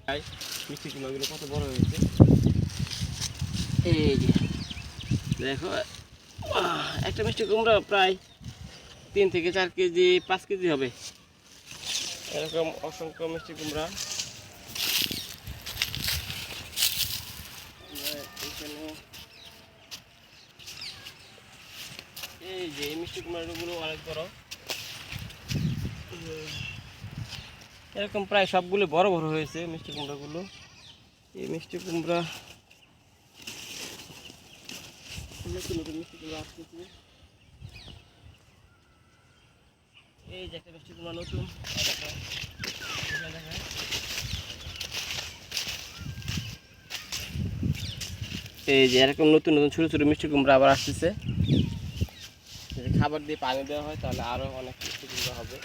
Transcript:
মিষ্টি কুমড়াগুলো কত বড় হয়েছে, এই যে দেখো একটা মিষ্টি কুমড়া প্রায় 3 থেকে 4 কেজি 5 কেজি হবে, এরকম অসংখ্য মিষ্টি কুমড়া। এখানে এই যে মিষ্টি কুমড়াগুলো অনেক বড়, এরকম প্রায় সবগুলো বড় বড় হয়েছে মিষ্টি কুমড়াগুলো। এই মিষ্টি কুমড়া নতুন নতুন মিষ্টি কুমড়া আসতেছে, এই যে একটা মিষ্টি কুমড়া নতুন, এই যে এরকম নতুন নতুন ছোটো ছোটো মিষ্টি কুমড়া আবার আসতেছে। যদি খাবার দিয়ে পানি দেওয়া হয় তাহলে আরও অনেক মিষ্টি কুমড়া হবে।